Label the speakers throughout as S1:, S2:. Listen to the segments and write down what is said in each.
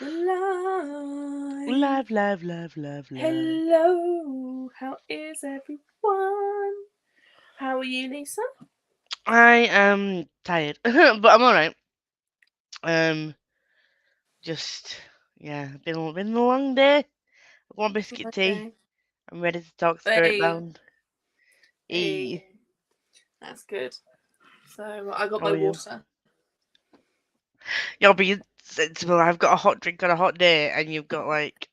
S1: Live.
S2: Live, live, live, live, live.
S1: Hello, how is everyone? How are you, Lisa?
S2: I am tired, but I'm alright. Um, just yeah, been a long day. One biscuit tea.
S1: Okay.
S2: I'm ready to talk spirit
S1: Hey,
S2: bound. E.
S1: hey, that's good. So I got
S2: How
S1: my
S2: are you?
S1: water.
S2: You're being sensible. I've got a hot drink on a hot day, and you've got like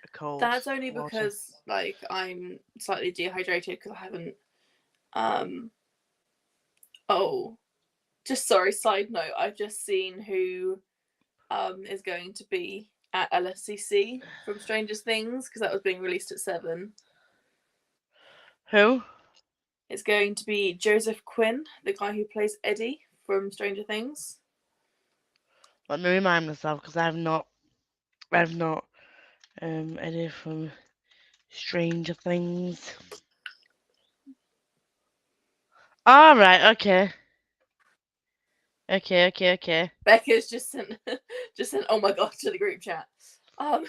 S2: a cold
S1: That's only
S2: water.
S1: because I'm slightly dehydrated because I haven't. Um. Oh, just sorry. Side note: I've just seen who is going to be at LSCC from Stranger Things because that was being released at 7.
S2: Who?
S1: It's going to be Joseph Quinn, the guy who plays Eddie from Stranger Things.
S2: Let me remind myself because I've not any from Stranger Things. All right, okay. Okay.
S1: Becca's just sent just sent oh my god to the group chat. Um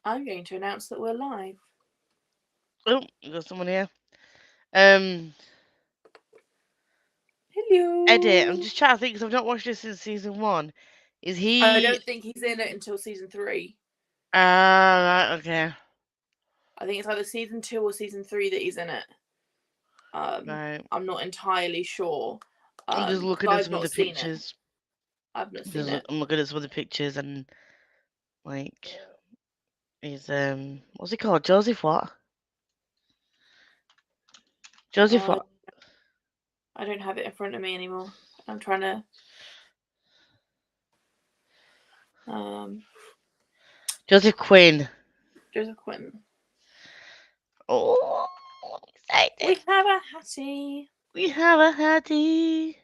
S1: I'm going to announce that we're live.
S2: Oh, there's someone here. Um, Eddie, I'm
S1: Hello.
S2: just trying to think because I've not watched this since season one. Is
S1: I
S2: he?
S1: don't think he's in it until season 3.
S2: Ah, right, okay,
S1: I think it's either season 2 or season 3 that he's in it.
S2: right.
S1: I'm not entirely sure.
S2: I'm just
S1: Because
S2: looking at
S1: I've
S2: some of
S1: not
S2: the
S1: seen it.
S2: pictures.
S1: I've not seen it.
S2: I'm looking at some of the pictures and like, he's what's he called? Joseph what? Joseph
S1: Uh,
S2: what?
S1: I don't have it in front of me anymore. I'm trying to um
S2: Joseph Quinn.
S1: Joseph Quinn.
S2: Oh,
S1: We
S2: excited.
S1: have a Hattie.
S2: We have a Hattie.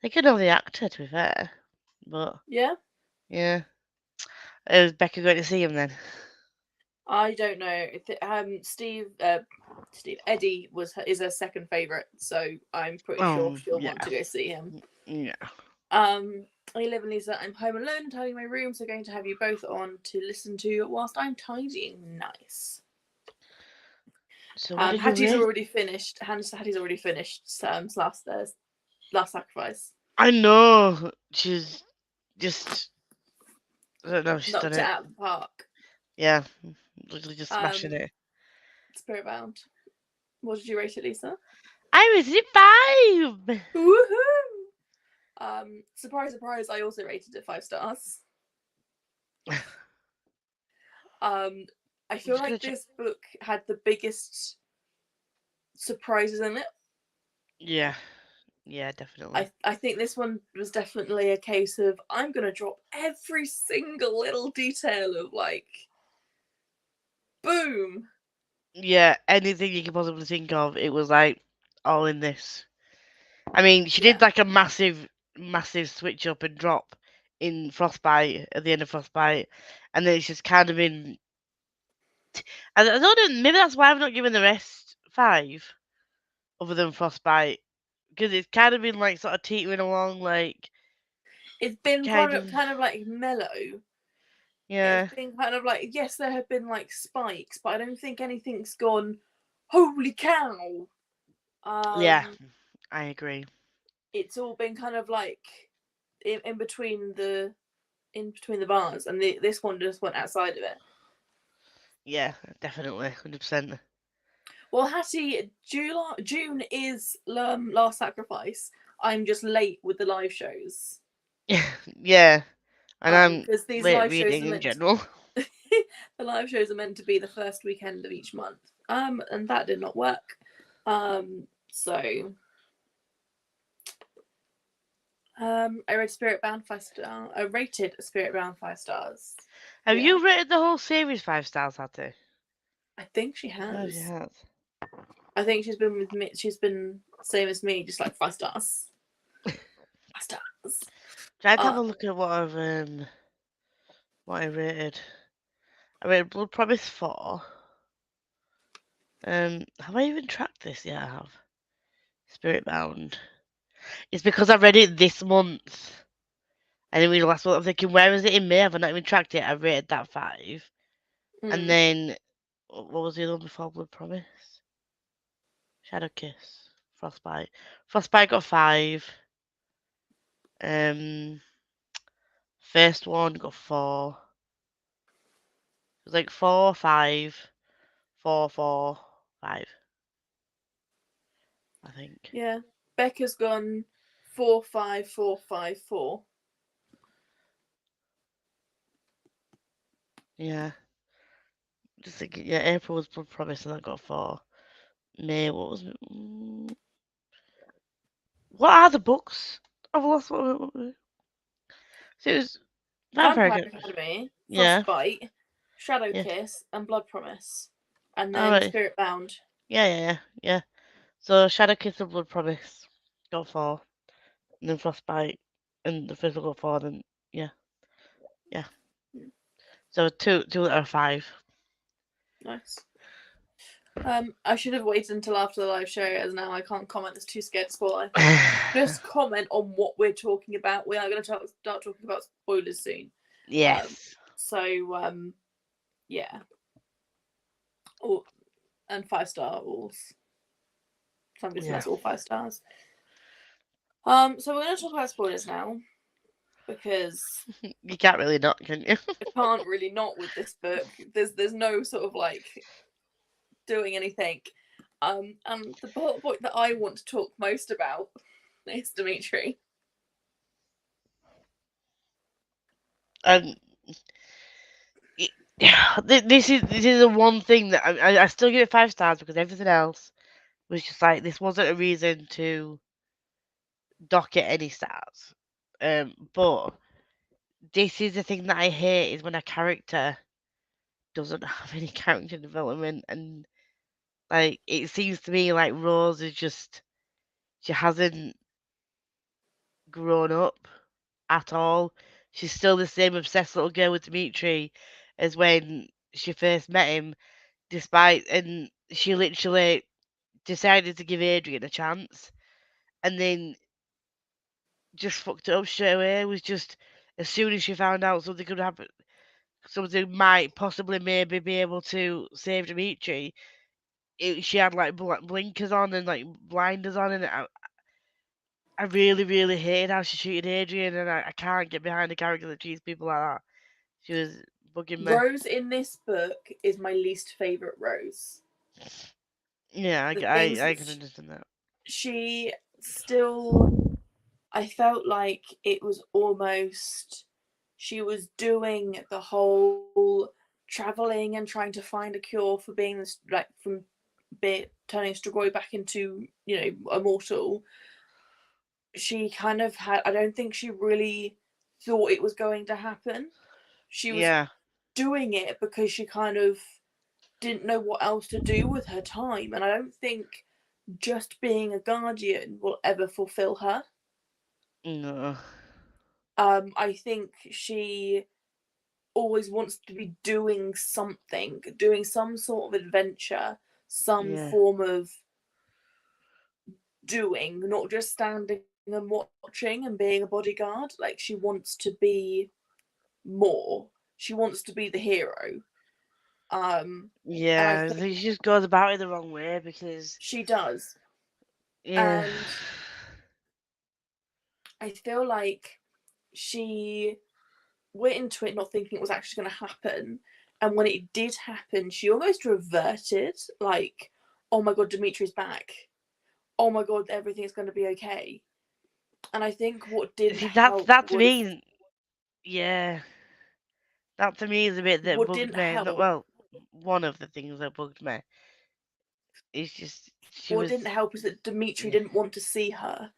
S2: I could know the actor to be fair, but
S1: Yeah?
S2: yeah. Is Becca going to see him then?
S1: I don't know. Steve Eddie is her second favorite, so I'm pretty sure she'll
S2: Yeah,
S1: want to go see him.
S2: yeah.
S1: Um, I live in Lisa. I'm home alone and tidying my room, so going to have you both on to listen to whilst I'm tidying. Nice.
S2: So what did you
S1: Hattie's
S2: rate?
S1: already finished. Hattie's already finished last sacrifice.
S2: I know she's just. I don't know. She's done
S1: Knocked it
S2: it.
S1: out of the park.
S2: Yeah, literally just smashing
S1: Um,
S2: it.
S1: Spirit Bound. What did you rate it, Lisa?
S2: I was it 5.
S1: Woohoo! Surprise, surprise! I also rated it 5 stars. Um, I
S2: I'm
S1: feel
S2: just gonna
S1: like
S2: check.
S1: this book had the biggest surprises in it.
S2: Yeah, yeah, definitely.
S1: I think this one was definitely a case of I'm gonna drop every single little detail of boom.
S2: Yeah, anything you can possibly think of, it was like all in this. I mean, she
S1: Yeah,
S2: did like a massive switch up and drop in Frostbite at the end of Frostbite, and then it's just kind of been. I don't know. Maybe that's why I've not given the rest 5, other than Frostbite, because it's kind of been like sort of teetering along, like
S1: it's been
S2: kind of.
S1: kind of like mellow. It's
S2: Yeah,
S1: been kind of like yes, there have been like spikes, but I don't think anything's gone. Holy cow!
S2: yeah,
S1: Um,
S2: I agree.
S1: it's all been kind of like in between the bars, and this one just went outside of it.
S2: Yeah, definitely, 100%.
S1: Well, Hattie, June is Last Sacrifice. I'm just late with the live shows.
S2: Yeah, and I'm
S1: Because these
S2: late
S1: live shows
S2: reading
S1: are
S2: in
S1: meant
S2: general.
S1: to, the live shows are meant to be the first weekend of each month. And that did not work. So I read Spirit Bound 5 star. I rated Spirit Bound 5 stars.
S2: Have
S1: Yeah,
S2: you rated the whole series 5 stars, Hattie?
S1: I think she
S2: Oh, she
S1: has.
S2: has.
S1: I think she's been with me. She's been same as me, just like 5 stars. 5 stars.
S2: Try to have
S1: Uh,
S2: a look at what I rated. I rated Blood Promise 4. Have I even tracked this? Yeah, I have. Spirit Bound. It's because I read it this month. And then we last month, I'm thinking, where is it in May? Have I not even tracked it? I rated that 5. And
S1: Mm.
S2: then, what was the other one before Blood Promise? Shadow Kiss. Frostbite. Frostbite got 5. First one got 4. It was like 4, 5, 4, 4, 5. I think.
S1: Yeah. Becca's gone 4, 5, 4, 5, 4.
S2: Yeah. Just thinking, yeah, April was Blood Promise and that got 4. May, what was it? What are the books? I've lost one. So it was Vampire
S1: Vampire
S2: Academy.
S1: Academy,
S2: Yeah.
S1: Frostbite, Shadow
S2: Yeah.
S1: Kiss, and Blood Promise. And then
S2: Alright.
S1: Spirit Bound.
S2: Yeah. So Shadow Kiss and Blood Promise got 4. And then Frostbite and the first one got 4. Then, yeah. So two out of 5.
S1: Nice. I should have waited until after the live show, as now I can't comment. It's too scared to spoil anything. Just comment on what we're talking about. We are going to start talking about spoilers soon.
S2: Yes.
S1: Yeah. All, and 5-star alls. So I'm guessing
S2: Yeah.
S1: that's all 5 stars. So we're going to talk about spoilers now, because
S2: You can't really not, can you?
S1: I can't really not with this book. There's no sort of like doing anything. And the bullet point that I want to talk most about is Dimitri.
S2: And this is the one thing that I still give it 5 stars because everything else was just like this wasn't a reason to dock it any stars. But this is the thing that I hate is when a character doesn't have any character development, and like it seems to me like Rose is just she hasn't grown up at all. She's still the same obsessed little girl with Dimitri as when she first met him, despite and she literally decided to give Adrian a chance and then just fucked it up straight away. It was just as soon as she found out something could happen, something might possibly maybe be able to save Dimitri. She had like blinkers on and like blinders on, and I really, really hated how she treated Adrian, and I can't get behind a character that treats people like that. She was bugging me.
S1: Rose in this book is my least favourite Rose.
S2: Yeah,
S1: The things
S2: I
S1: that
S2: can understand that.
S1: she still, I felt like it was almost, she was doing the whole traveling and trying to find a cure for being this, like, from turning Strigoi back into, immortal. She kind of had, I don't think she really thought it was going to happen. She was
S2: Yeah,
S1: doing it because she kind of didn't know what else to do with her time, and I don't think just being a guardian will ever fulfill her.
S2: no,
S1: I think she always wants to be doing something, doing some sort of adventure, some
S2: yeah,
S1: form of doing, not just standing and watching and being a bodyguard. Like, she wants to be more. She wants to be the hero. And I
S2: yeah.
S1: think
S2: She just goes about it the wrong way because
S1: she does.
S2: yeah,
S1: And I feel like she went into it not thinking it was actually going to happen. And when it did happen, she almost reverted, like, oh my god, Dimitri's back. Oh my god, everything's going to be okay. And I think what didn't
S2: see that's
S1: help
S2: that to
S1: was,
S2: me, yeah, that to me is a bit that
S1: what
S2: bugged
S1: didn't
S2: me. Not
S1: help,
S2: well, one of the things that bugged me is just she
S1: what
S2: was,
S1: didn't help is that Dimitri didn't want to see her.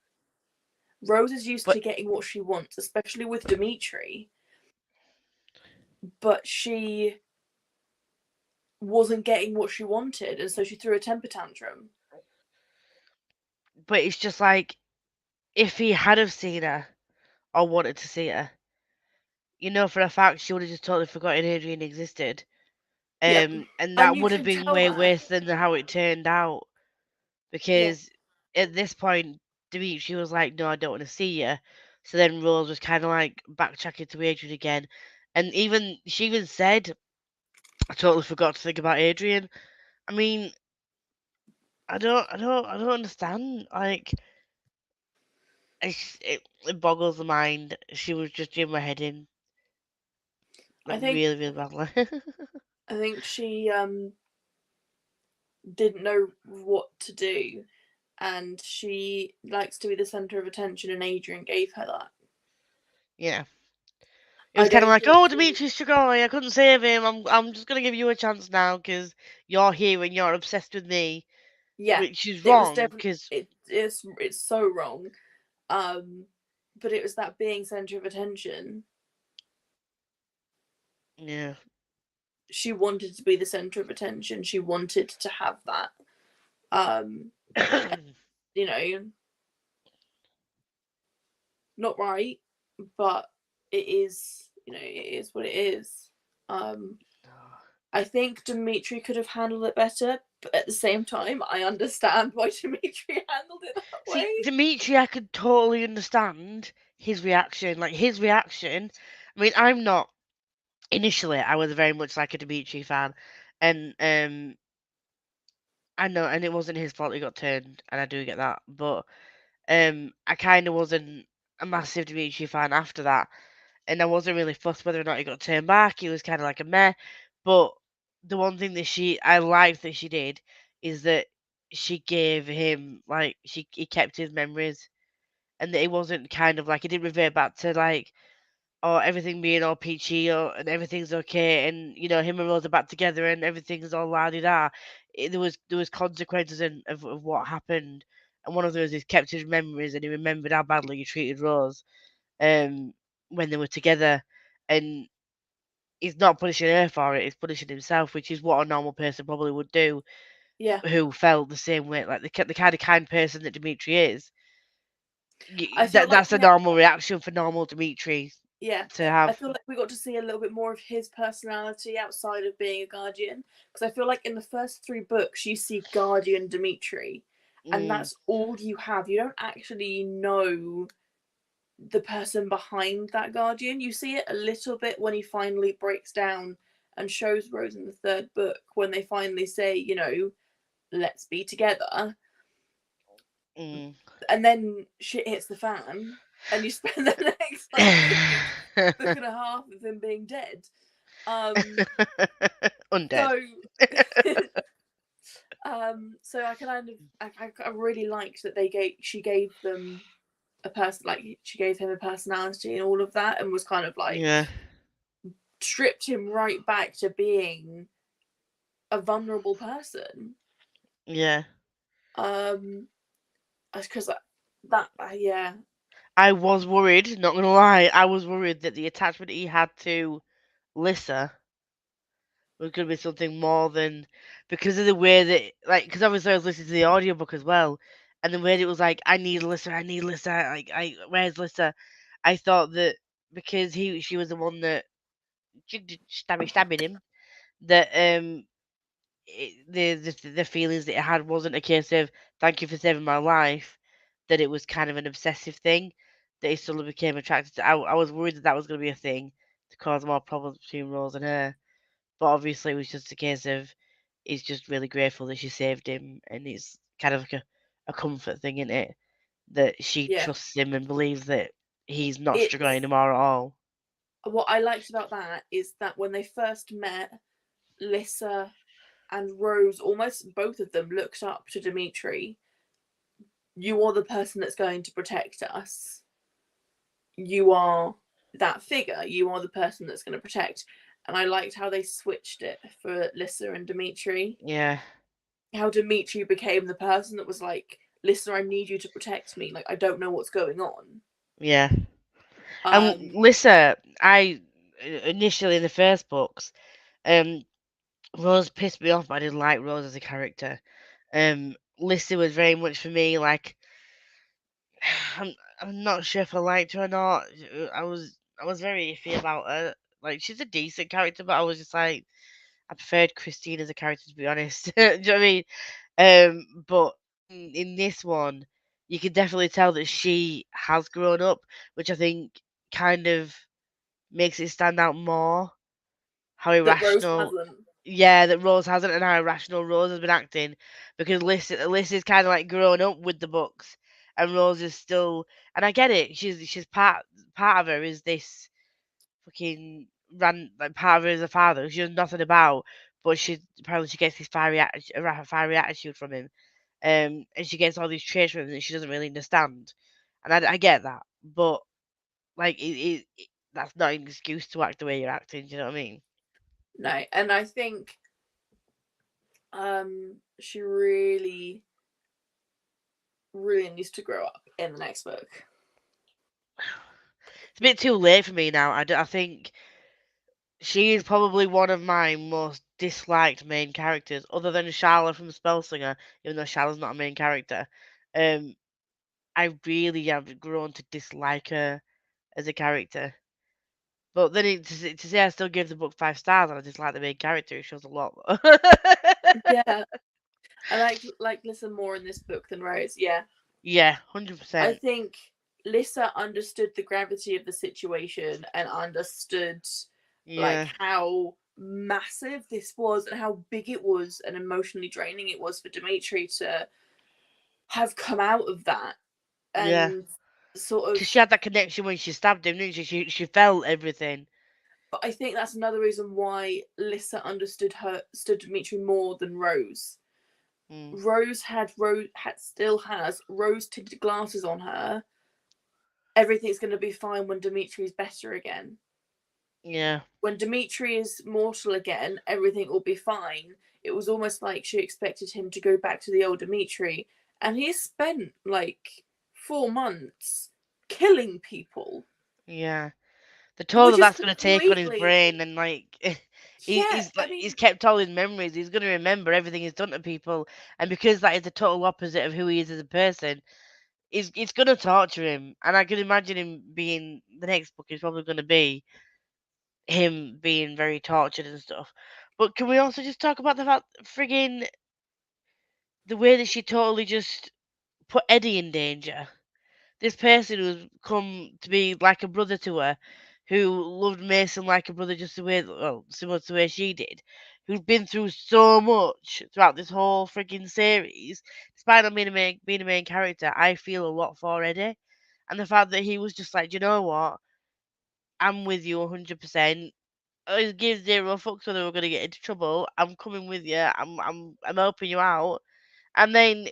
S1: Rose is used
S2: but
S1: to getting what she wants, especially with Dimitri, but she wasn't getting what she wanted, and so she threw a temper tantrum.
S2: it's just like if he had have seen her or wanted to see her, you know for a fact she would have just totally forgotten Adrian existed
S1: Yep.
S2: And
S1: And
S2: that
S1: you
S2: would have
S1: can
S2: been
S1: tell
S2: way
S1: that.
S2: worse than how it turned out.
S1: Yeah.
S2: Because at this point, Dimitri was like, "No, I don't want to see you." So then Rose was kind of like backtracking to Adrian again, and even she even said, "I totally forgot to think about Adrian." I mean, I don't understand. Like, it boggles the mind. She was just in my head in
S1: I
S2: like
S1: think
S2: really, really badly.
S1: I think she didn't know what to do, and she likes to be the center of attention, and Adrian gave her that.
S2: Yeah. It
S1: I
S2: was kind of
S1: don't
S2: like,
S1: think
S2: "Oh,
S1: she.
S2: Dimitri Strigoi, I couldn't save him. I'm just gonna give you a chance now because you're here and you're obsessed with me,"
S1: Yeah,
S2: which is
S1: it was
S2: wrong.
S1: definitely
S2: Because
S1: it's so wrong. Um, but it was that being center of attention.
S2: yeah,
S1: She wanted to be the center of attention. She wanted to have that. Um, you know, not right, but it is. You know, it is what it is. Um, I think Dimitri could have handled it better, but at the same time, I understand why Dimitri handled it that
S2: see,
S1: way.
S2: Dimitri, I could totally understand his reaction. Like his reaction. I mean, I'm not. Initially, I was very much like a Dimitri fan, and I know, and it wasn't his fault he got turned, and I do get that. But I kind of wasn't a massive Dimitri fan after that, and I wasn't really fussed whether or not he got turned back. He was kind of like a meh. But the one thing that I liked that she did is that she gave him like he kept his memories, and that it wasn't kind of like it didn't revert back to like or everything being all peachy and everything's okay and him and Rose are back together and everything's all la di da. There was consequences of what happened, and one of those is kept his memories and he remembered how badly he treated Rose um when they were together, and he's not punishing her for it, he's punishing himself, which is what a normal person probably would do
S1: Yeah,
S2: who felt the same way, like the kind of kind person that Dimitri is.
S1: I feel like
S2: That's a normal reaction for normal Dimitri
S1: yeah,
S2: to
S1: I
S2: have.
S1: feel like we got to see a little bit more of his personality outside of being a guardian. Because I feel like in the first three books, you see Guardian Dimitri, and
S2: Mm,
S1: that's all you have. You don't actually know the person behind that Guardian. You see it a little bit when he finally breaks down and shows Rose in the third book, when they finally say, let's be together.
S2: mm.
S1: And then shit hits the fan, and you spend the next book and a half of him being dead.
S2: Undead.
S1: So, so I kind of, I really liked that she gave them a person, like she gave him a personality and all of that, and was kind of like
S2: Yeah,
S1: stripped him right back to being a vulnerable person.
S2: yeah.
S1: Because that, yeah,
S2: I was worried, not gonna lie, I was worried that the attachment he had to Lissa was gonna be something more than because of the way that, like, because obviously I was listening to the audiobook as well, and the way that it was like, I need Lissa, like, where's Lissa? I thought that because she was the one that stabbing him, that the feelings that it had wasn't a case of thank you for saving my life, that it was kind of an obsessive thing that he suddenly became attracted to. I was worried that that was going to be a thing to cause more problems between Rose and her, but obviously it was just a case of he's just really grateful that she saved him, and it's kind of like a comfort thing in it that she
S1: yeah.
S2: trusts him and believes that he's not struggling
S1: It's
S2: anymore at all.
S1: what I liked about that is that when they first met, Lissa and Rose, almost both of them looked up to Dimitri. You are the person that's going to protect us. You are that figure. You are the person that's going to protect. And I liked how they switched it for Lissa and Dimitri.
S2: Yeah,
S1: How Dimitri became the person that was like, Lissa, I need you to protect me. Like, I don't know what's going on.
S2: yeah. And
S1: Um,
S2: Lissa, I initially in the first books, um, Rose pissed me off, but I didn't like Rose as a character. Lissy was very much for me like I'm I'm not sure if I liked her or not. I was very iffy about her. Like she's a decent character, but I was just like I preferred Christine as a character, to be honest. Do you know what I mean? But in this one, you can definitely tell that she has grown up, which I think kind of makes it stand out more. How
S1: That Rose
S2: irrational,
S1: hasn't.
S2: yeah, that Rose hasn't, and how irrational Rose has been acting, because Liz is kind of like grown up with the books, and Rose is still. And I get it. She's part of her is this fucking like part of her is a father. She knows nothing about, but she gets this fiery attitude from him, and she gets all these traits from him that she doesn't really understand, and I get that, but like that's not an excuse to act the way you're acting. Do you know what I mean?
S1: No, and I think she really, really needs to grow up in the next book.
S2: It's a bit too late for me now. I think she is probably one of my most disliked main characters, other than Charlotte from Spellslinger, even though Charlotte's not a main character. Um, I really have grown to dislike her as a character. But then to say I still give the book 5 stars and I dislike the main character, it shows a lot.
S1: Yeah, I like Lissa more in this book than Rose. Yeah,
S2: Yeah,
S1: I
S2: 100%.
S1: think Lissa understood the gravity of the situation and understood like
S2: Yeah,
S1: how massive this was and how big it was and emotionally draining it was for Dimitri to have come out of that
S2: yeah.
S1: and sort of.
S2: Because she had that connection when she stabbed him, didn't she? She felt everything.
S1: But I think that's another reason why Lissa understood Dimitri more than Rose.
S2: Mm,
S1: Rose still has rose tinted glasses on her. Everything's going to be fine when Dimitri's better again.
S2: yeah,
S1: When Dimitri is mortal again, everything will be fine. It was almost like she expected him to go back to the old Dimitri, and he spent like 4 months killing people,
S2: yeah. The toll
S1: which
S2: that
S1: is
S2: that's going to take on his
S1: completely.
S2: brain, and like
S1: Yeah,
S2: he's
S1: I
S2: like he's
S1: mean,
S2: kept all his memories. He's going to remember everything he's done to people, and because that is the total opposite of who he is as a person, it's going to torture him. And I can imagine him being the next book is probably going to be him being very tortured and stuff. But can we also just talk about the fact, friggin' the way that she totally just put Eddie in danger? This person who's come to be like a brother to her, who loved Mason like a brother, just the way, well, similar to the way she did, who's been through so much throughout this whole freaking series, despite not being a main character, I feel a lot for Eddie, and the fact that he was just like, "Do you know what, I'm with you 100%. I give zero fucks whether we're gonna get into trouble. I'm coming with you. I'm helping you out." And then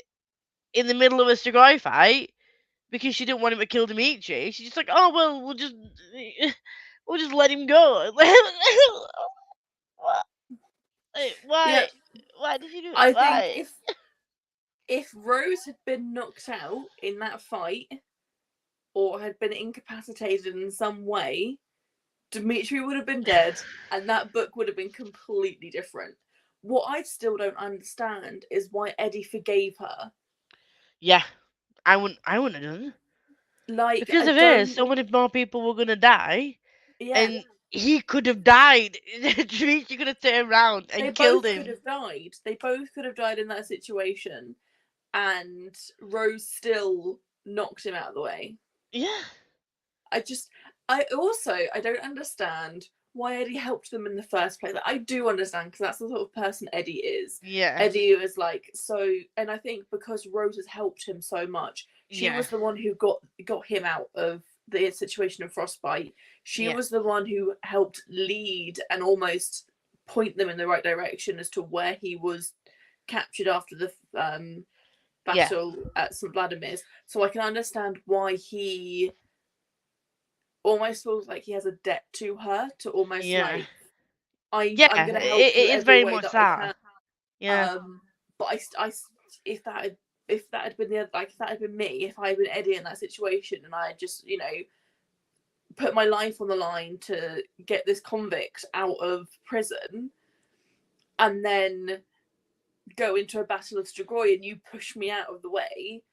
S2: in the middle of a Strigoi fight, because she didn't want him to kill Dimitri, she's just like, "Oh well, we'll just let him go." What?
S1: yeah,
S2: Why did you do it?
S1: I think
S2: Why?
S1: if Rose had been knocked out in that fight or had been incapacitated in some way, Dimitri would have been dead and that book would have been completely different. What I still don't understand is why Eddie forgave her.
S2: Yeah, I wouldn't have done.
S1: Like,
S2: Because
S1: I
S2: of her,
S1: don't.
S2: so many more people were gonna die,
S1: Yeah,
S2: and he could have died. Dimitri could have turned around
S1: they
S2: and killed
S1: both could
S2: him.
S1: have died. They both could have died in that situation, and Rose still knocked him out of the way.
S2: Yeah,
S1: I just, I also, I don't understand why Eddie helped them in the first place. Like, I do understand because that's the sort of person Eddie is.
S2: yeah,
S1: Eddie was like so, and I think because Rose has helped him so much, she
S2: yeah,
S1: was the one who got him out of the situation of Frostbite. She
S2: yeah,
S1: was the one who helped lead and almost point them in the right direction as to where he was captured after the
S2: yeah,
S1: battle at St. Vladimir's. So I can understand why he almost feels like he has a debt to her to almost
S2: yeah,
S1: like I'm
S2: yeah.
S1: gonna help you
S2: It is
S1: every
S2: very
S1: way
S2: much
S1: that I
S2: that.
S1: can.
S2: Yeah,
S1: But if that had been if that had been me, if I had been Eddie in that situation, and I had just put my life on the line to get this convict out of prison, and then go into a battle of Strigoi, and you push me out of the way,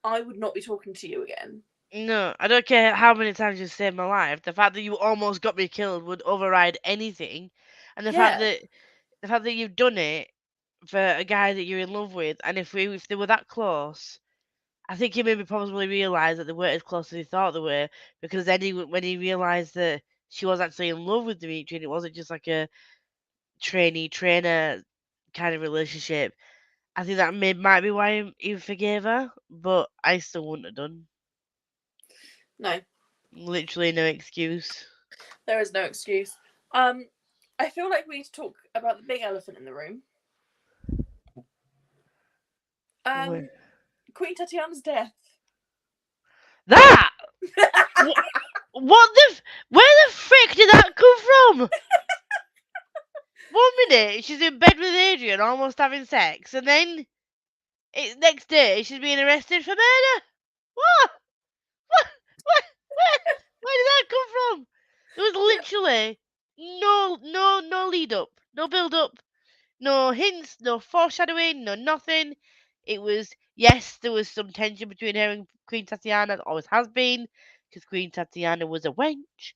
S1: I would not be talking to you again.
S2: no, I don't care how many times you saved my life. The fact that you almost got me killed would override anything, and the fact
S1: Yeah,
S2: that the fact that you've done it for a guy that you're in love with, and if they were that close, I think he maybe probably realised that they weren't as close as he thought they were, because then when he realised that she was actually in love with Dimitri and it wasn't just like a trainee trainer kind of relationship, I think that might be why he forgave her, but I still wouldn't have done.
S1: No,
S2: Literally no excuse.
S1: there is no excuse. I feel like we need to talk about the big elephant in the room. Queen Tatiana's death.
S2: That where the frick did that come from? 1 minute she's in bed with Adrian, almost having sex, and then next day she's being arrested for murder. What? Where did that come from? There was literally no lead up, no build up, no hints, no foreshadowing, no nothing. It was, yes, there was some tension between her and Queen Tatiana, there always has been, because Queen Tatiana was a wench.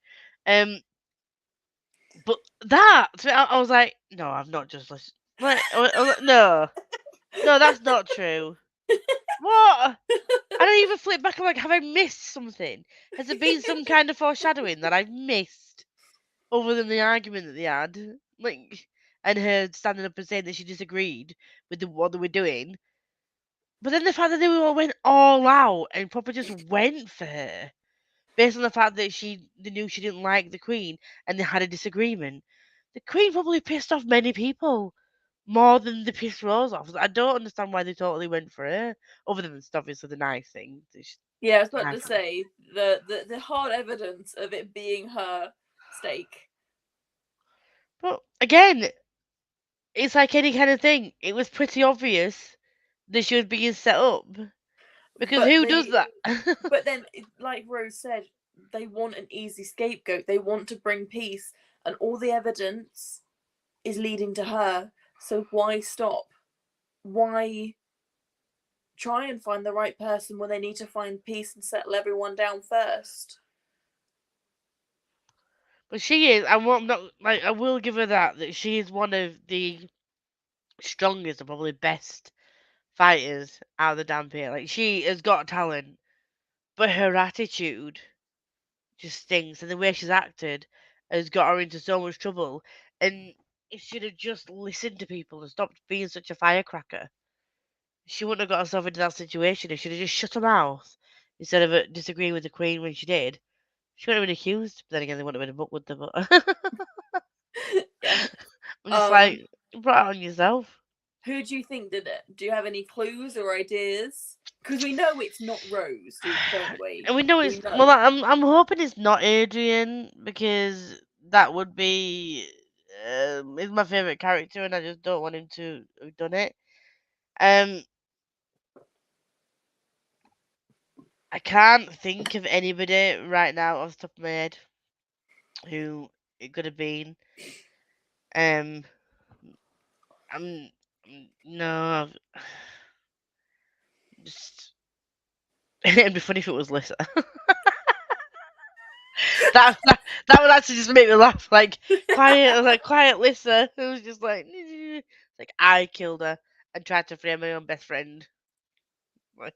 S2: But that, I was like, no, I'm not just listening. No, that's not true. What? I don't even flip back. I'm like, have I missed something? Has there been some kind of foreshadowing that I've missed, other than the argument that they had, like, and her standing up and saying that she disagreed with what they were doing? But then the fact that they all went all out and proper just went for her, based on the fact that they knew she didn't like the Queen and they had a disagreement. The Queen probably pissed off many people more than they pissed Rose off. I don't understand why they totally went for her, other than obviously the nice thing.
S1: Yeah, I was about to say the hard evidence of it being her stake.
S2: But again, it's like any kind of thing. It was pretty obvious that she was being set up, because who does that?
S1: But then, like Rose said, they want an easy scapegoat. They want to bring peace, and all the evidence is leading to her. So why stop? Why try and find the right person when they need to find peace and settle everyone down first?
S2: But she is. I will give her that she is one of the strongest and probably best fighters out of the damn pit. Like, she has got talent, but her attitude just stinks, and the way she's acted has got her into so much trouble. And if she'd have just listened to people and stopped being such a firecracker, she wouldn't have got herself into that situation. If she'd have just shut her mouth instead of disagreeing with the Queen when she did, she wouldn't have been accused. But then again, they wouldn't have been a book with them.
S1: Yeah.
S2: I'm just like, brought it on yourself.
S1: Who do you think did it? Do you have any clues or ideas? Because we know it's not Rose, don't we?
S2: And we know it's well. I'm hoping it's not Adrian, because that would be is my favorite character, and I just don't want him to have done it. I can't think of anybody right now off the top of my head who it could have been. No, just it'd be funny if it was Lisa. that would actually just make me laugh. Like, quiet Lisa, who was just like I killed her and tried to frame my own best friend. Like,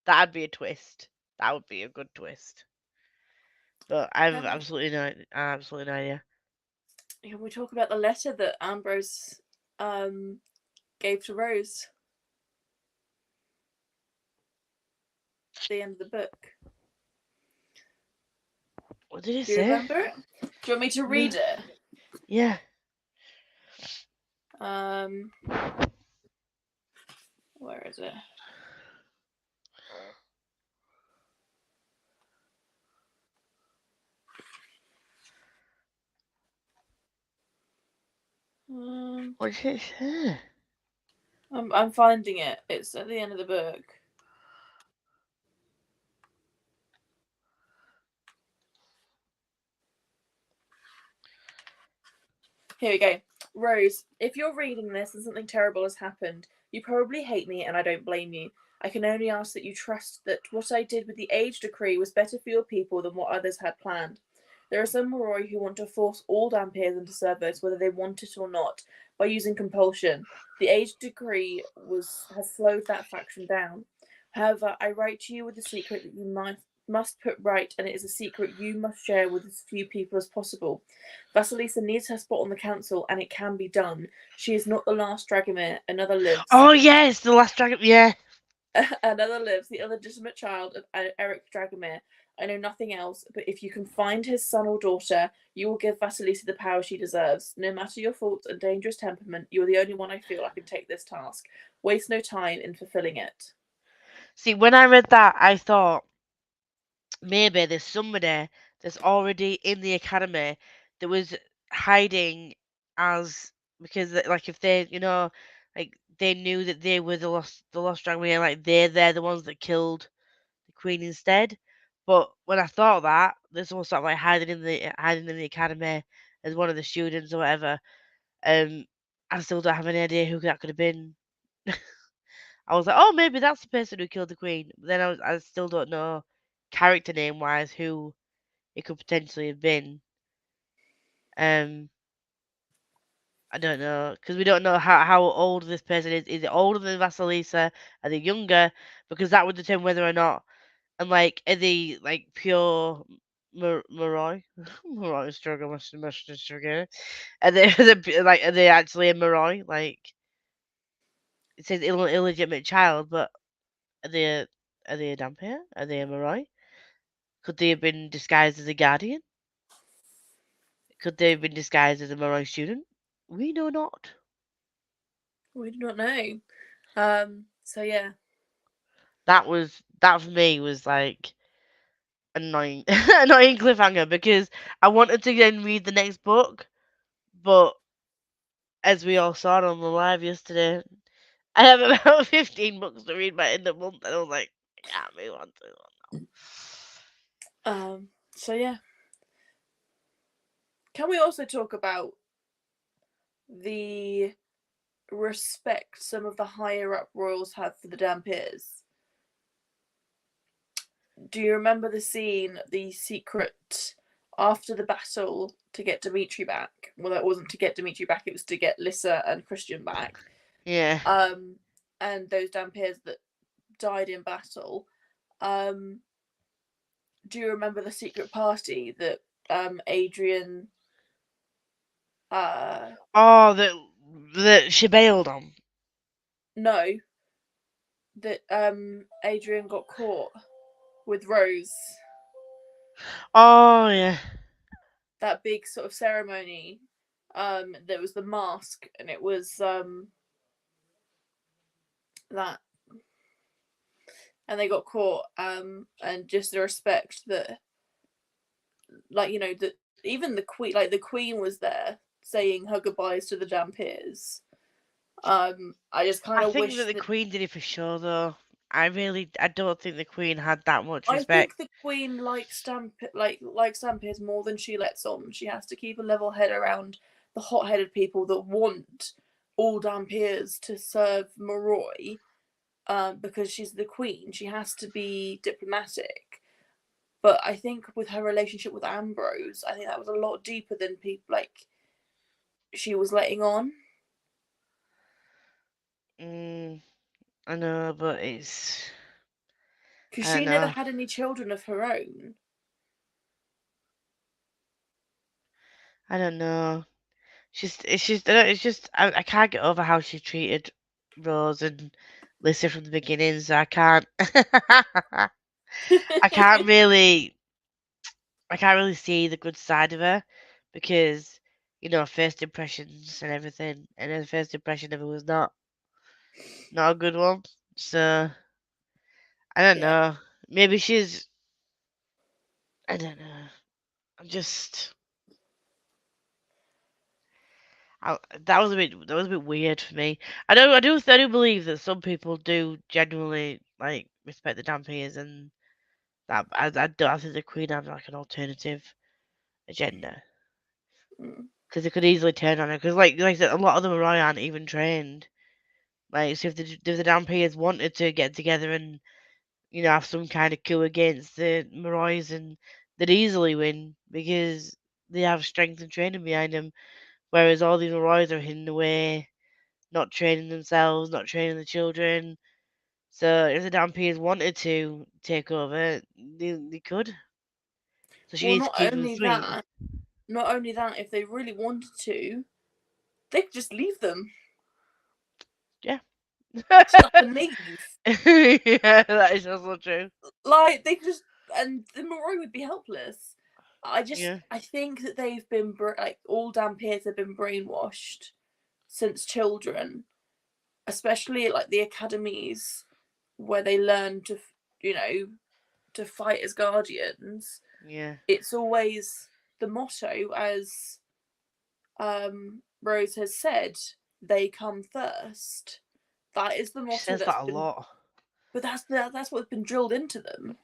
S2: that'd be a twist. That would be a good twist. But I've absolutely no idea.
S1: Can we talk about the letter that Ambrose gave to Rose at the end of the book?
S2: What did he say?
S1: Do you remember it? Do you want me to read it?
S2: Yeah.
S1: Where is it?
S2: What did it say?
S1: I'm finding it. It's at the end of the book. Here we go. Rose, if you're reading this and something terrible has happened, you probably hate me and I don't blame you. I can only ask that you trust that what I did with the age decree was better for your people than what others had planned. There are some Moroi who want to force all Dampiers into service, whether they want it or not, by using compulsion. The age decree has slowed that faction down. However, I write to you with a secret that you must put right, and it is a secret you must share with as few people as possible. Vasilisa needs her spot on the council, and it can be done. She is not the last Dragomir. Another lives.
S2: Oh yes, the last dragon. Yeah.
S1: Another lives, the illegitimate child of Eric Dragomir. I know nothing else, but if you can find his son or daughter, you will give Vasilisa the power she deserves. No matter your faults and dangerous temperament, you are the only one I feel I can take this task. Waste no time in fulfilling it.
S2: See, when I read that, I thought maybe there's somebody that's already in the academy that was hiding as because like if they like they knew that they were the lost dragon, like they're the ones that killed the queen instead. But when I thought that there's someone sort of like hiding in the academy as one of the students or whatever, um, I still don't have any idea who that could have been. I was like, oh, maybe that's the person who killed the queen. But then I still don't know character name wise who it could potentially have been. Um, I don't know because we don't know how old this person is. Is it older than Vasilisa? Are they younger? Because that would determine whether or not. And like, are they like pure Moroi? Moroi struggle, must struggle. Are they are they actually a Moroi? Like it says illegitimate child, but are they a Dampier? Are they a Moroi? Could they have been disguised as a guardian? Could they have been disguised as a Moroi student? We know not.
S1: We do not know. So yeah.
S2: That for me was like annoying annoying cliffhanger because I wanted to then read the next book, but as we all saw on the live yesterday, I have about 15 books to read by end of month, and I was like, I can't move on to one now.
S1: So yeah. Can we also talk about the respect some of the higher up royals have for the Dampiers? Do you remember the scene, the secret after the battle to get Dimitri back? Well, that wasn't to get Dimitri back; it was to get Lissa and Christian back.
S2: Yeah.
S1: And those Dampiers that died in battle. Do you remember the secret party that Adrian?
S2: Oh, that she bailed on.
S1: No, that Adrian got caught with Rose.
S2: Oh yeah.
S1: That big sort of ceremony. There was the mask, and it was that, and they got caught. And just the respect that, like that even the queen, like the queen, was there saying her goodbyes to the Dampiers. I just kind
S2: I
S1: of
S2: think
S1: wish
S2: that the
S1: that.
S2: Queen did it for sure, though. I don't think the Queen had that much
S1: I
S2: respect.
S1: think the queen likes Dampiers more than she lets on. She has to keep a level head around the hot-headed people that want all Dampiers to serve Moroi. Because she's the queen, she has to be diplomatic. But I think with her relationship with Ambrose, I think that was a lot deeper than people like she was letting on.
S2: I know, but it's
S1: Because
S2: I don't
S1: she never
S2: know.
S1: had any children of her own.
S2: I don't know. I can't get over how she treated Rose and Lisa from the beginning, so I can't I can't really see the good side of her because first impressions and everything, and her first impression of her was not a good one. So I don't
S1: Yeah.
S2: know. Maybe she's I don't know. I'm just that was a bit weird for me. I do believe that some people do genuinely like respect the Dampiers, and that I think the Queen had like an alternative agenda
S1: Mm.
S2: because they could easily turn on her because like I said, a lot of them aren't even trained. Like so if the Dampiers wanted to get together and have some kind of coup against the Morois and they'd easily win because they have strength and training behind them. Whereas all these Roys are hidden away, not training themselves, not training the children. So if the Dampiers wanted to take over, they could. So she
S1: Well,
S2: needs to keep them sweet.
S1: not only that, if they really wanted to, they could just leave them.
S2: Yeah.
S1: Just up and leave.
S2: Yeah, that is also true.
S1: Like they could just, and the Moroi would be helpless.
S2: Yeah.
S1: I think that they've been like all Dampiers have been brainwashed since children, especially at like the academies where they learn to, you know, to fight as guardians.
S2: Yeah.
S1: It's always the motto, as Rose has said, they come first. That is the
S2: She
S1: motto
S2: says
S1: that's
S2: that a
S1: been,
S2: lot.
S1: but that's what's been drilled into them.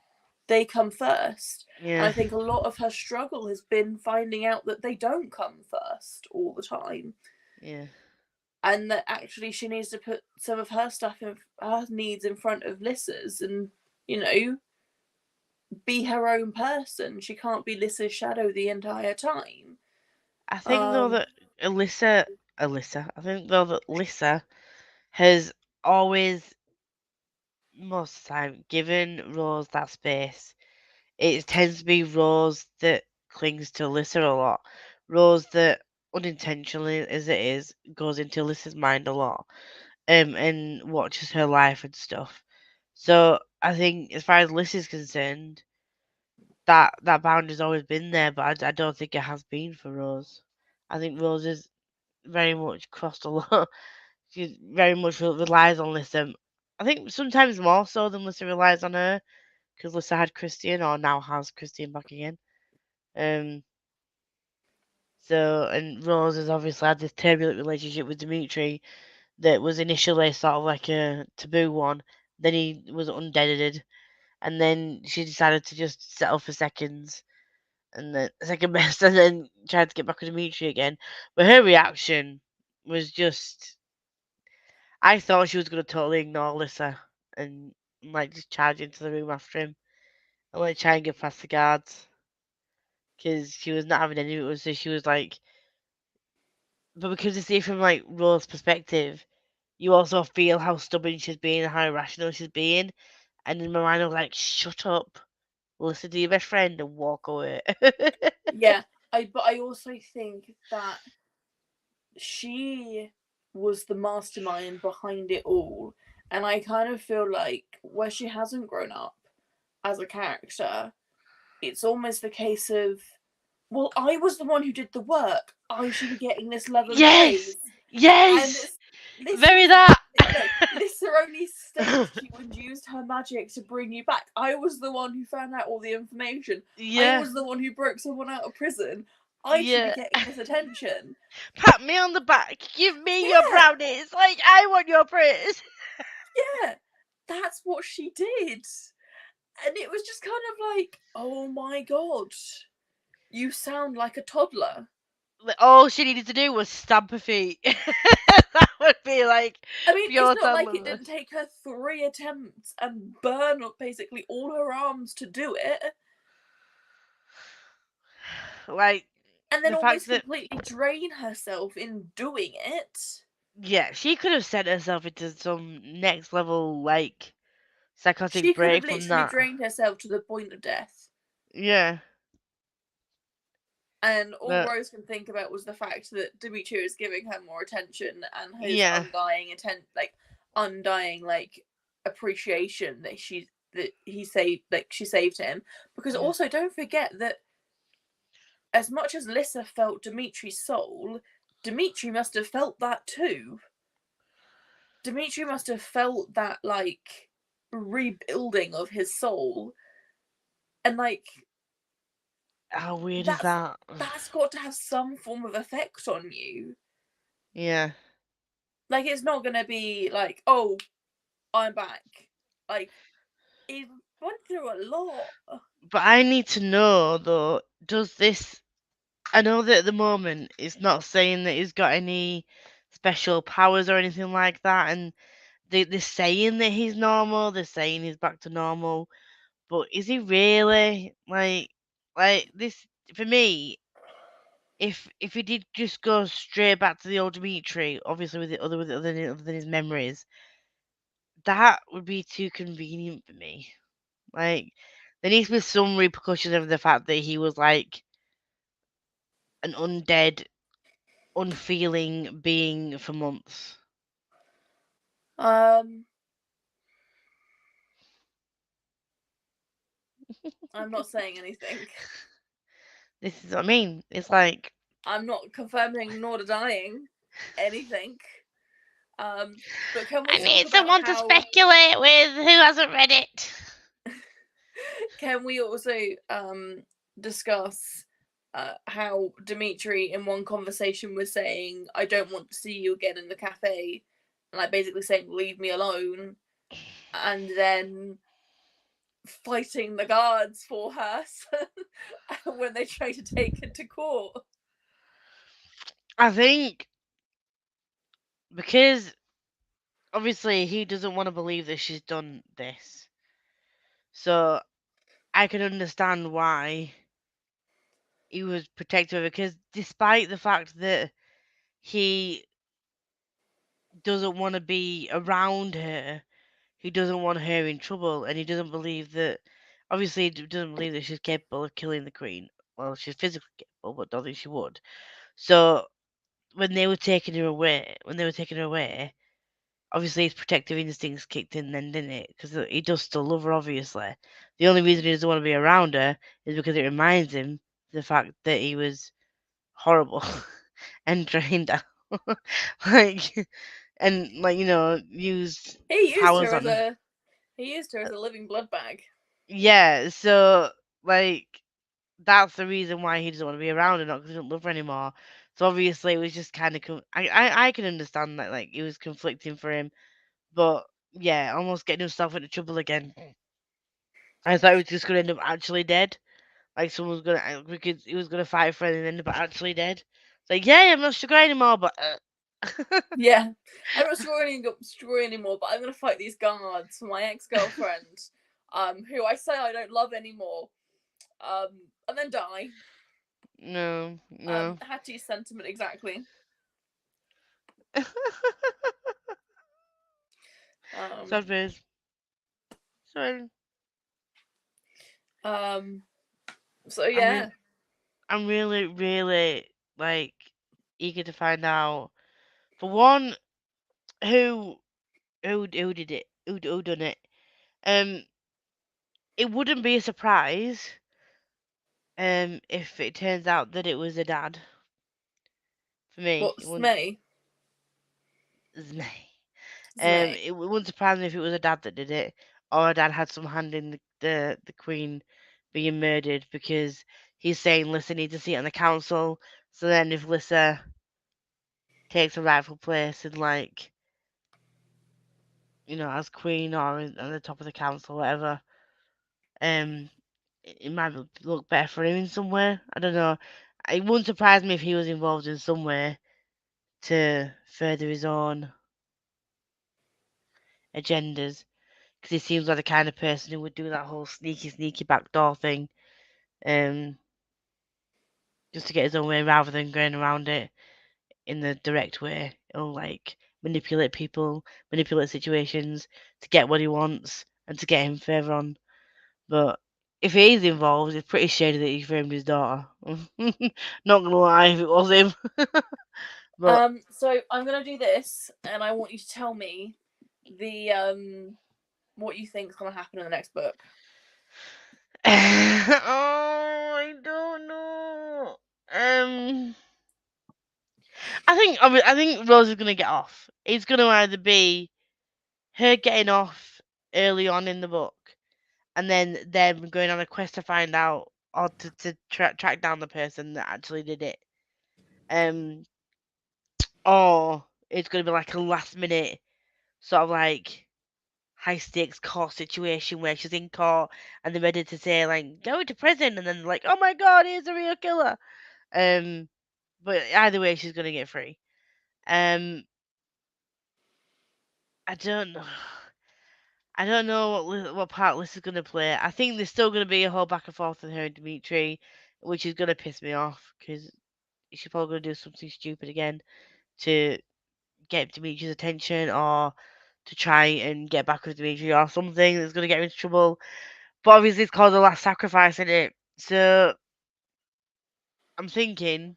S1: They come first. And I
S2: Yeah.
S1: think a lot of her struggle has been finding out that they don't come first all the time.
S2: Yeah.
S1: And that actually she needs to put some of her stuff in her needs in front of Lissa's and, you know, be her own person. She can't be Lissa's shadow the entire time.
S2: I think though
S1: Um
S2: that I think though that Lissa has always, most of the time, given Rose that space. It tends to be Rose that clings to Lissa a lot. Rose that unintentionally as it is goes into Lissa's mind a lot. And watches her life and stuff. So I think as far as Lissa's concerned, that boundary's always been there, but I don't think it has been for Rose. I think Rose is very much crossed a lot. She very much relies on Lissa. I think sometimes more so than Lissa relies on her, because Lissa had Christian, or now has Christian back again. Um, so, and Rose has obviously had this turbulent relationship with Dimitri that was initially sort of like a taboo one. Then he was undeaded, and then she decided to just settle for seconds, and then second best, and then tried to get back with Dimitri again. But her reaction was just, I thought she was going to totally ignore Lissa and like just charge into the room after him and like try and get past the guards because she was not having any of it. So she was like, but because you see it from like Rose's perspective, you also feel how stubborn she's being and how irrational she's being. And in my mind, I was like, shut up, listen to your best friend and walk away.
S1: yeah, but I also think that she was the mastermind behind it all. And I kind of feel like where she hasn't grown up as a character, it's almost the case of, well, I was the one who did the work. I should be getting this love and
S2: Yes!
S1: praise. And
S2: Yes!
S1: it's Lissa
S2: Very
S1: was
S2: that!
S1: no, Lissa only stayed. She used her magic to bring you back. I was the one who found out all the information. I
S2: Yeah,
S1: was the one who broke someone out of prison. I should be
S2: yeah.
S1: getting this attention.
S2: Pat me on the back. Give me your
S1: Yeah,
S2: brownies. Like, I want your praise.
S1: yeah. That's what she did. And it was just kind of like, oh my god, you sound like a toddler.
S2: All she needed to do was stamp her feet. That would be like
S1: I mean, it's
S2: pure
S1: not like it
S2: toddlerness.
S1: didn't take her 3 attempts and burn up basically all her arms to do it,
S2: Like,
S1: and then
S2: the fact
S1: almost
S2: that,
S1: completely drain herself in doing it.
S2: yeah, she could have sent herself into some next level, like, psychotic
S1: She could have
S2: break from
S1: literally
S2: that.
S1: drained herself to the point of death.
S2: Yeah.
S1: And all
S2: But,
S1: Rose can think about was the fact that Dimitri is giving her more attention and his
S2: yeah.
S1: undying like appreciation that he saved, like she saved him. Because
S2: Yeah.
S1: also don't forget that as much as Lissa felt Dimitri's soul, Dimitri must have felt that too. Dimitri must have felt that like rebuilding of his soul, and like
S2: How weird is
S1: that's
S2: that?
S1: that's got to have some form of effect on you.
S2: Yeah.
S1: Like it's not gonna be like, oh, I'm back. Like it went through a lot.
S2: But I need to know, though, does this. I know that at the moment it's not saying that he's got any special powers or anything like that, and they're saying that he's normal, they're saying he's back to normal, but is he really? Like, Like this for me, if he did just go straight back to the old Dimitri, obviously other than his memories, that would be too convenient for me. Like there needs to be some repercussions of the fact that he was like an undead, unfeeling being for months.
S1: I'm not saying anything.
S2: This is what I mean. It's like
S1: I'm not confirming nor denying anything. But can we
S2: I
S1: talk
S2: need
S1: about
S2: someone to
S1: how?
S2: speculate with who hasn't read it.
S1: Can we also discuss how Dimitri in one conversation was saying, "I don't want to see you again in the cafe," and like basically saying, "Leave me alone," and then fighting the guards for her when they try to take her to court.
S2: I think because obviously he doesn't want to believe that she's done this. So I can understand why he was protective of her because despite the fact that he doesn't want to be around her, he doesn't want her in trouble, and he doesn't believe that. Obviously, he doesn't believe that she's capable of killing the queen. Well, she's physically capable, but don't think she would. So when they were taking her away, obviously his protective instincts kicked in then, didn't it? Because he does still love her, obviously. The only reason he doesn't want to be around her is because it reminds him of the fact that he was horrible and drained her. like, and, like, used
S1: He used
S2: powers
S1: her as
S2: on her.
S1: a he used her as a living blood bag.
S2: Yeah, so, like, that's the reason why he doesn't want to be around her, not because he doesn't love her anymore. So obviously it was just kind of, I can understand that, like, it was conflicting for him. But yeah, almost getting himself into trouble again. I thought he was just gonna end up actually dead. Like someone was gonna because he was gonna fight for it and end up actually dead. It's like, yeah, I'm not sugar anymore, but
S1: Yeah, I'm not strong anymore, but I'm gonna fight these guards for my ex-girlfriend, who I say I don't love anymore, and then die.
S2: no, no.
S1: Hattie's sentiment exactly. Um,
S2: Sad face. Sorry.
S1: um, so
S2: I'm re-
S1: yeah.
S2: I'm really, really like eager to find out. For one, who who did it? Who done it? Um, it wouldn't be a surprise if it turns out that it was a dad. For me, it
S1: What's
S2: wouldn't.
S1: me?
S2: It's me.
S1: It's me.
S2: It wouldn't surprise me if it was a dad that did it, or a dad had some hand in the queen being murdered because he's saying Lissa needs a seat on the council. So then, if Lissa takes a rightful place in like as queen or on the top of the council, whatever, um, it might look better for him in some way. I don't know. It wouldn't surprise me if he was involved in some way to further his own agendas. Because he seems like the kind of person who would do that whole sneaky backdoor thing, um, just to get his own way rather than going around it in the direct way. He'll like manipulate people, manipulate situations to get what he wants and to get him further on. But if he is involved, it's pretty shady that he framed his daughter. Not gonna lie, if it was him. But
S1: So I'm gonna do this, and I want you to tell me the what you think is gonna happen in the next book.
S2: oh, I don't know. I think Rose is gonna get off. It's gonna either be her getting off early on in the book, and then them going on a quest to find out or to track down the person that actually did it. Um, or it's gonna be like a last minute sort of like high stakes court situation where she's in court and they're ready to say like go to prison, and then like, oh my god, he's a real killer. Um, but either way, she's gonna get free. Um, I don't know. I don't know what part Liz is going to play. I think there's still going to be a whole back and forth with her and Dimitri, which is going to piss me off because she's probably going to do something stupid again to get Dimitri's attention or to try and get back with Dimitri or something that's going to get her into trouble. But obviously, it's called The Last Sacrifice, isn't it? So I'm thinking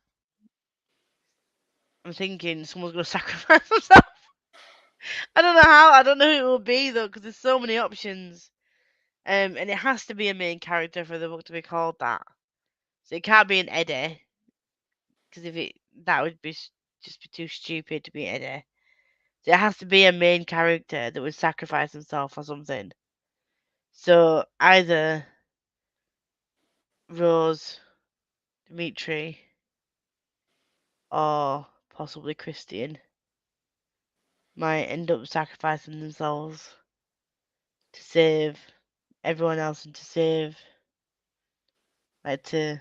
S2: someone's going to sacrifice themselves. I don't know how. I don't know who it will be though, because there's so many options. And it has to be a main character for the book to be called that. So it can't be an Eddie, because that would be just be too stupid to be Eddie. So it has to be a main character that would sacrifice himself or something. So either Rose, Dimitri, or possibly Christian might end up sacrificing themselves to save everyone else and to save, like, to,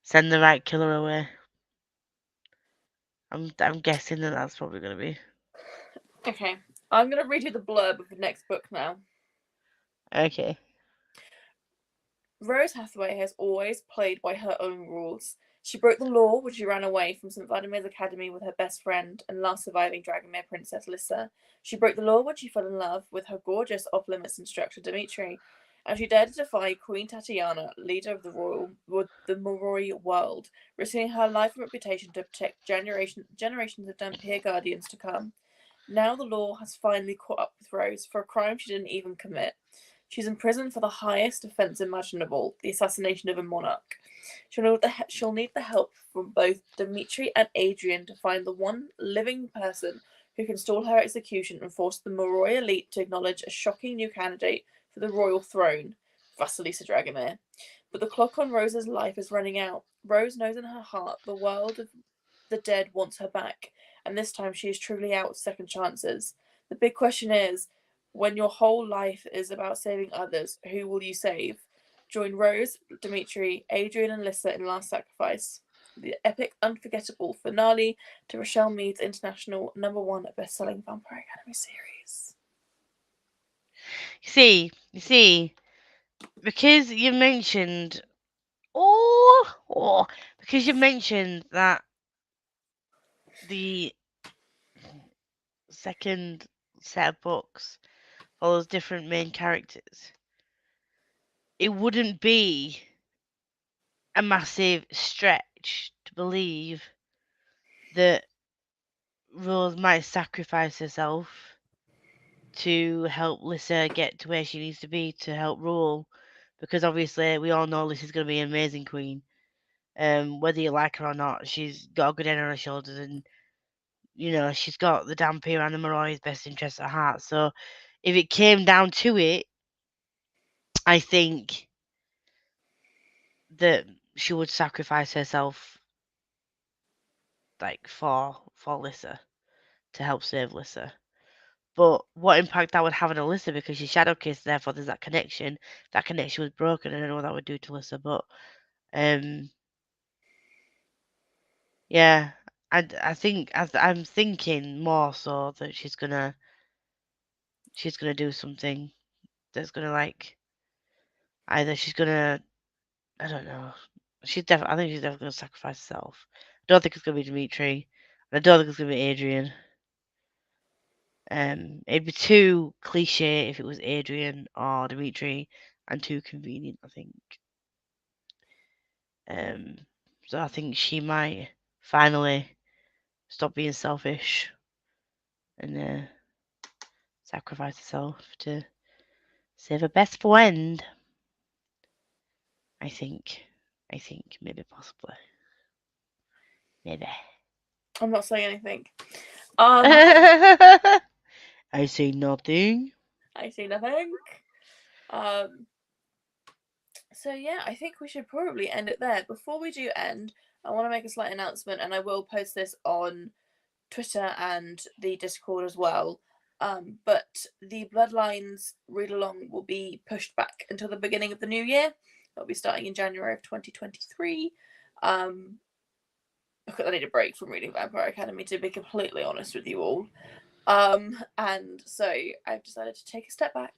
S2: send the right killer away. I'm guessing that's probably going to be.
S1: Okay, I'm going to read you the blurb of the next book now.
S2: Okay.
S1: Rose Hathaway has always played by her own rules. She broke the law when she ran away from St. Vladimir's Academy with her best friend and last surviving Dragomir princess Lissa. She broke the law when she fell in love with her gorgeous off-limits instructor Dmitri. And she dared to defy Queen Tatiana, leader of the Moroi world, risking her life and reputation to protect generations of Dhampir guardians to come. Now the law has finally caught up with Rose for a crime she didn't even commit. She's in prison for the highest offence imaginable, the assassination of a monarch. She'll need the help from both Dimitri and Adrian to find the one living person who can stall her execution and force the Moroi elite to acknowledge a shocking new candidate for the royal throne, Vasilisa Dragomir. But the clock on Rose's life is running out. Rose knows in her heart the world of the dead wants her back, and this time she is truly out of second chances. The big question is, when your whole life is about saving others, who will you save? Join Rose, Dimitri, Adrian, and Lissa in Last Sacrifice, the epic, unforgettable finale to Rochelle Mead's international #1 best-selling Vampire Academy series.
S2: You see, because you mentioned, because you mentioned that the second set of books follows different main characters, it wouldn't be a massive stretch to believe that Rose might sacrifice herself to help Lissa get to where she needs to be to help rule, because obviously we all know Lissa's going to be an amazing queen. Whether you like her or not, she's got a good head on her shoulders, and she's got the Dhampir and the Moroi's best interests at heart. So if it came down to it, I think that she would sacrifice herself, like, for Lissa, to help save Lissa. But what impact that would have on Alyssa, because she's shadow kissed, therefore there's that connection. That connection was broken. I don't know what that would do to Alyssa, but yeah, I think I'm thinking more so that she's gonna do something that's gonna, like, either she's gonna, I don't know. I think she's definitely gonna sacrifice herself. I don't think it's gonna be Dimitri, and I don't think it's gonna be Adrian. It'd be too cliche if it was Adrian or Dimitri, and too convenient, I think. So I think she might finally stop being selfish and sacrifice herself to save her best friend. I think maybe possibly. Maybe.
S1: I'm not saying anything.
S2: I say nothing.
S1: I say nothing. So yeah, I think we should probably end it there. Before we do end, I want to make a slight announcement, and I will post this on Twitter and the Discord as well. But the Bloodlines read along will be pushed back until the beginning of the new year. It'll be starting in January of 2023. Because I need a break from reading Vampire Academy, to be completely honest with you all. And so I've decided to take a step back,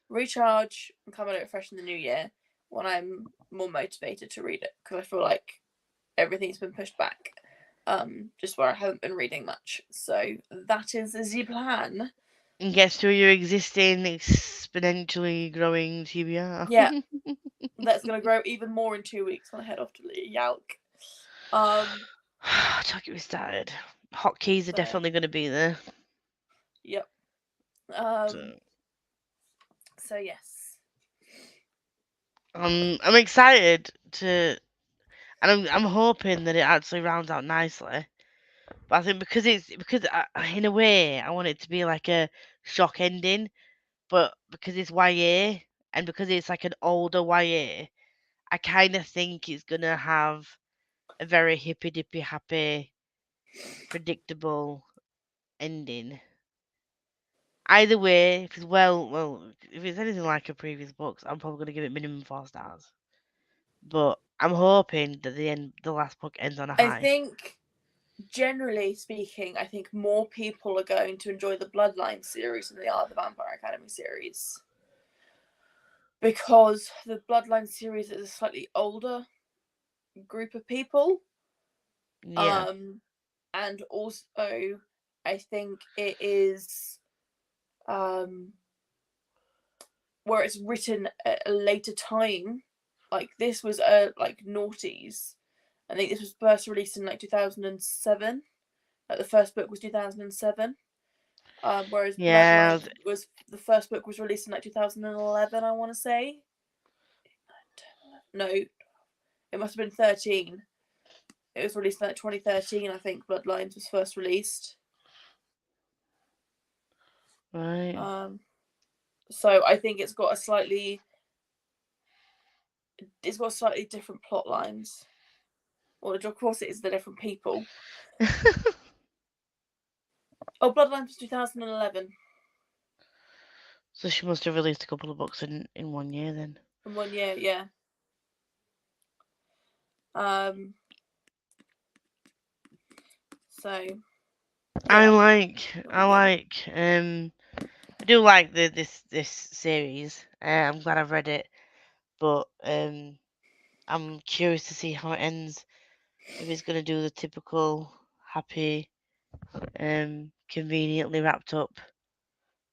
S1: recharge, and come at it fresh in the new year when I'm more motivated to read it, because I feel like everything's been pushed back, just where I haven't been reading much. So that is the plan.
S2: And get through your existing exponentially growing TBR.
S1: Yeah, that's gonna grow even more in 2 weeks when I head off to Yalk.
S2: Don't get me started. Hotkeys are
S1: So,
S2: definitely going to be there.
S1: yep.
S2: So,
S1: So yes.
S2: I'm excited to, and I'm hoping that it actually rounds out nicely. But I think because in a way I want it to be like a shock ending, but because it's YA and because it's like an older YA, I kind of think it's gonna have a very hippy dippy happy, predictable ending. Either way, if it's if it's anything like her previous books, I'm probably gonna give it minimum 4 stars. But I'm hoping that the last book ends on a
S1: I
S2: high.
S1: think, generally speaking, I think more people are going to enjoy the Bloodline series than they are the Vampire Academy series, because the Bloodline series is a slightly older group of people.
S2: Yeah.
S1: And also I think it is where it's written at a later time. Like this was like noughties. I think this was first released in like 2007. Like the first book was 2007. Whereas
S2: Yeah.
S1: Bloodline was the first book was released in like 2011. I want to say. No, it must have been 13. It was released in like 2013. I think Bloodlines was first released.
S2: Right.
S1: So I think it's got slightly different plot lines. Well, of course, it is the different people. Oh, Bloodlines was 2011.
S2: So she must have released a couple of books in 1 year then.
S1: In 1 year, yeah. So
S2: I
S1: yeah.
S2: I do like this series. I'm glad I've read it, but I'm curious to see how it ends. If it's gonna do the typical happy, conveniently wrapped up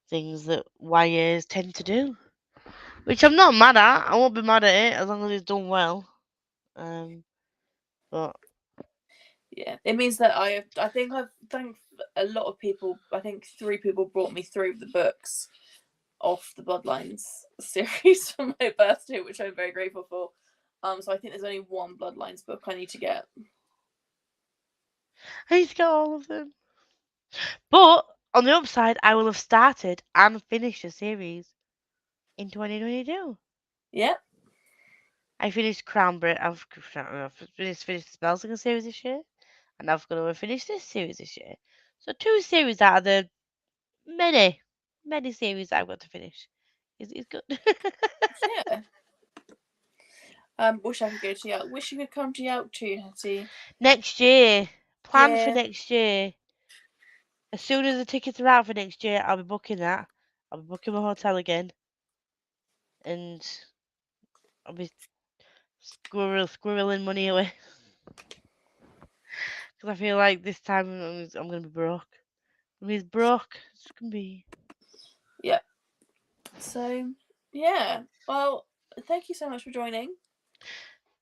S2: things that YAs tend to do, which I'm not mad at. I won't be mad at it as long as it's done well. But
S1: Yeah, it means that I think I've thanked a lot of people. I think 3 people brought me through the books off the Bloodlines series for my birthday, which I'm very grateful for. So I think there's only one Bloodlines book I need to get.
S2: I need to get all of them. But on the upside, I will have started and finished a series in 2022.
S1: Yeah.
S2: I finished Cranberry. I've finished the Spellslinger series this year, and I've got to finish this series this year. So 2 series out of the many series I've got to finish. Is good.
S1: Yeah. Wish I could go to Yelp. Wish you could come to Yelp too, Hattie.
S2: Next year, plan for
S1: Yeah.
S2: next year. As soon as the tickets are out for next year, I'll be booking that. I'll be booking my hotel again, and I'll be squirreling money away. Because I feel like this time I'm going to be broke. I'm going to be broke. It's going to be.
S1: Yeah. So, yeah. Well, thank you so much for joining.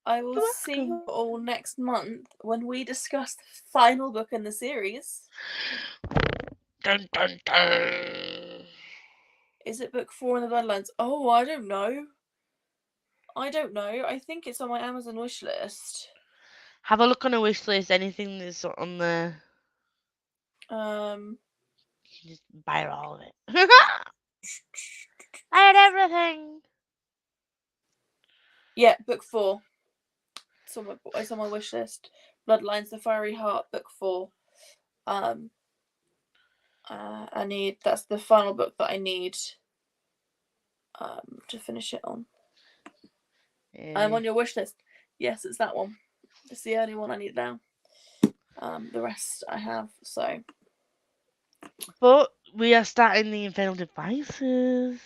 S1: I will
S2: You're
S1: see
S2: welcome.
S1: you all next month when we discuss the final book in the series.
S2: Dun dun dun.
S1: Is it book 4 in the Bloodlines? Oh, I don't know. I think it's on my Amazon wish list.
S2: Have a look on a wish list. Anything that's on there, you can just buy all of it. I had everything.
S1: Yeah, book 4. It's on my wish list. Bloodlines: The Fiery Heart, book 4. That's the final book that I need to finish it on. I'm on your wish list. Yes, it's that one. It's the only one I need now. The rest I have. So
S2: But we are starting the Infernal Devices.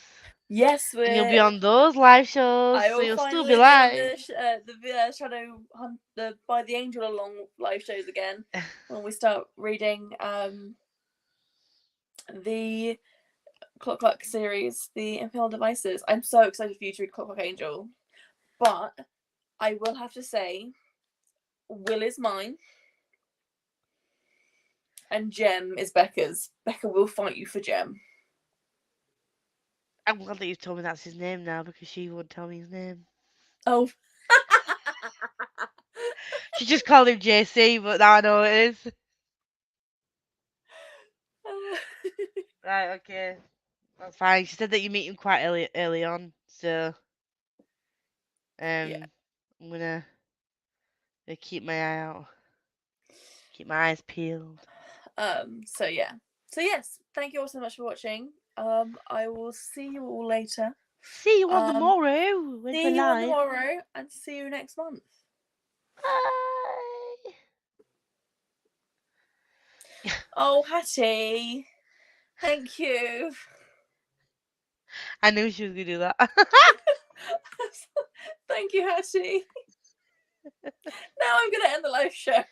S1: Yes,
S2: And you'll be
S1: we're.
S2: on those live shows,
S1: I
S2: so
S1: will
S2: you'll still be
S1: finally be on
S2: live.
S1: the Shadow Hunt, the By the Angel Along live shows again when we start reading the Clock series, the Infernal Devices. I'm so excited for you to read Clock Angel, but I will have to say, Will is mine, and Gem is Becca's. Becca will fight you for Gem.
S2: I'm glad that you've told me that's his name now because she won't tell me his name.
S1: Oh.
S2: She just called him JC, but now I know it is. Right, okay. That's fine. She said that you meet him quite early on, so
S1: Yeah.
S2: I'm gonna keep my eye out. Keep my eyes peeled.
S1: So yeah. So yes, thank you all so much for watching. I will see you all later.
S2: See you on tomorrow when
S1: See
S2: we're
S1: you on
S2: live.
S1: tomorrow, and see you next month.
S2: Bye.
S1: Oh, Hattie, thank you.
S2: I knew she was gonna do that.
S1: Thank you, Hattie. Now I'm gonna end the live show.